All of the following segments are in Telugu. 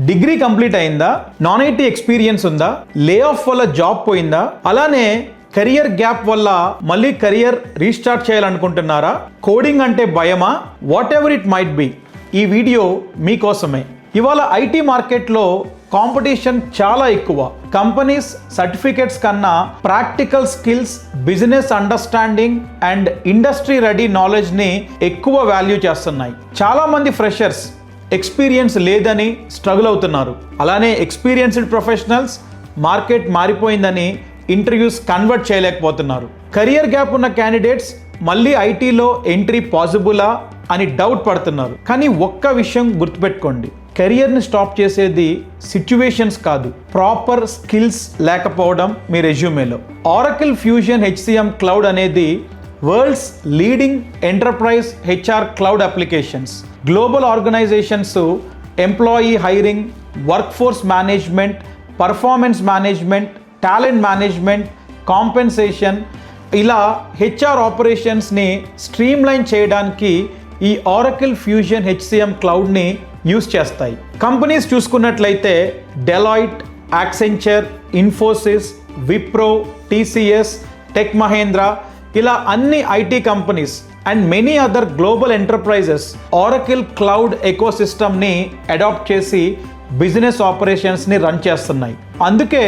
డిగ్రీ కంప్లీట్ అయిందా, నాన్ ఐటీ ఎక్స్పీరియన్స్ ఉందా, లే ఆఫ్ వల్ల జాబ్ పోయిందా, అలానే కెరియర్ గ్యాప్ వల్ల మళ్ళీ కెరియర్ రీస్టార్ట్ చేయాలనుకుంటున్నారా, కోడింగ్ అంటే భయమా, what ever it might be, ఈ వీడియో మీకోసమే. ఇవాళ ఐటీ మార్కెట్లో కాంపిటీషన్ చాలా ఎక్కువ. కంపెనీస్ సర్టిఫికేట్స్ కన్నా practical skills, business understanding and industry ready నాలెడ్జ్ని ఎక్కువ వాల్యూ చేస్తున్నాయి. చాలామంది ఫ్రెషర్స్ ఎక్స్పీరియన్స్ లేదని స్ట్రగుల్ అవుతున్నారు. అలానే ఎక్స్పీరియన్స్డ్ ప్రొఫెషనల్స్ మార్కెట్ మారిపోయిందని ఇంటర్వ్యూస్ కన్వర్ట్ చేయలేకపోతున్నారు. కెరియర్ గ్యాప్ ఉన్న క్యాండిడేట్స్ మళ్ళీ ఐటీలో ఎంట్రీ పాసిబులా అని డౌట్ పడుతున్నారు. కానీ ఒక్క విషయం గుర్తుపెట్టుకోండి, కెరియర్ని స్టాప్ చేసేది సిచ్యువేషన్స్ కాదు, ప్రాపర్ స్కిల్స్ లేకపోవడం మీ రెజ్యూమేలో. ఆరకిల్ ఫ్యూజన్ HCM క్లౌడ్ అనేది world's leading enterprise HR cloud applications. Global organisations employee hiring, work force management, performance management, talent management, compensation, ఇలా HR ఆపరేషన్స్ని స్ట్రీమ్లైన్ చేయడానికి ఈ ఆరకిల్ ఫ్యూజన్ HCM క్లౌడ్ని యూస్ చేస్తాయి. కంపెనీస్ చూసుకున్నట్లయితే Deloitte, Accenture, Infosys, Wipro, TCS, Tech Mahindra, ఇలా అన్ని IT companies and many other global enterprises Oracle cloud ఎకోసిస్టమ్ని అడాప్ట్ చేసి బిజినెస్ ఆపరేషన్స్ని రన్ చేస్తున్నాయి. అందుకే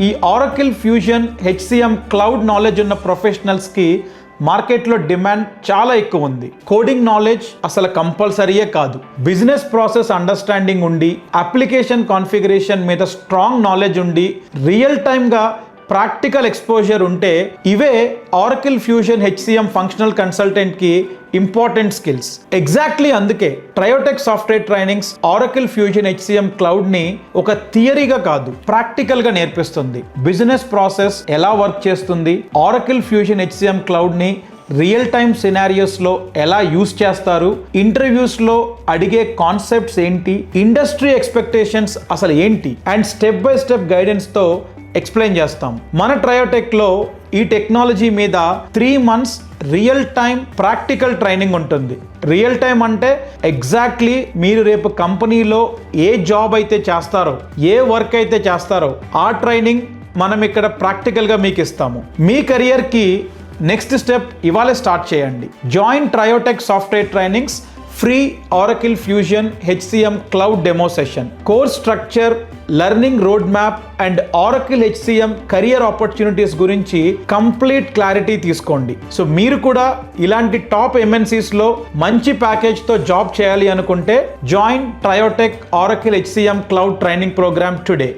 ఈ Oracle Fusion HCM cloud knowledge ఉన్న ప్రొఫెషనల్స్కి మార్కెట్లో డిమాండ్ చాలా ఎక్కువ ఉంది. కోడింగ్ నాలెడ్జ్ అసలు కంపల్సరీయే కాదు, బిజినెస్ ప్రాసెస్ అండర్స్టాండింగ్ ఉండి, అప్లికేషన్ కాన్ఫిగరేషన్ మీద స్ట్రాంగ్ నాలెడ్జ్ ఉండి, రియల్ టైమ్గా ప్రాక్టికల్ ఎక్స్పోజర్ ఉంటే ఇవే ఆరకిల్ ఫ్యూజన్ HCM ఫంక్షనల్ కన్సల్టెంట్కి ఇంపార్టెంట్ స్కిల్స్. ఎగ్జాక్ట్లీ అందుకే Triotech software trainings Oracle Fusion HCM క్లౌడ్ని ఒక థియరీగా కాదు, ప్రాక్టికల్గా నేర్పిస్తుంది. బిజినెస్ ప్రాసెస్ ఎలా వర్క్ చేస్తుంది, ఆరకిల్ ఫ్యూజన్ HCM క్లౌడ్ని రియల్ టైమ్ సినారియోస్లో ఎలా యూస్ చేస్తారు, ఇంటర్వ్యూస్లో అడిగే కాన్సెప్ట్స్ ఏంటి, ఇండస్ట్రీ ఎక్స్పెక్టేషన్స్ అసలు ఏంటి, అండ్ స్టెప్ బై స్టెప్ గైడెన్స్తో ఎక్స్ప్లెయిన్ చేస్తాం. మన ట్రయోటెక్లో ఈ టెక్నాలజీ మీద 3 months real time practical training ఉంటుంది. రియల్ టైం అంటే ఎగ్జాక్ట్లీ మీరు రేపు కంపెనీలో ఏ జాబ్ అయితే చేస్తారో, ఏ వర్క్ అయితే చేస్తారో ఆ ట్రైనింగ్ మనం ఇక్కడ ప్రాక్టికల్గా మీకు ఇస్తాము. మీ కెరియర్కి నెక్స్ట్ స్టెప్ ఇవాళే స్టార్ట్ చేయండి. Join Triotech software trainings free Oracle Fusion HCM cloud demo session. Course structure, learning road map and Oracle HCM career opportunities గురించి కంప్లీట్ క్లారిటీ తీసుకోండి. సో మీరు కూడా ఇలాంటి టాప్ MNCsలో మంచి ప్యాకేజ్తో జాబ్ చేయాలి అనుకుంటే join Triotech Oracle HCM cloud training program today.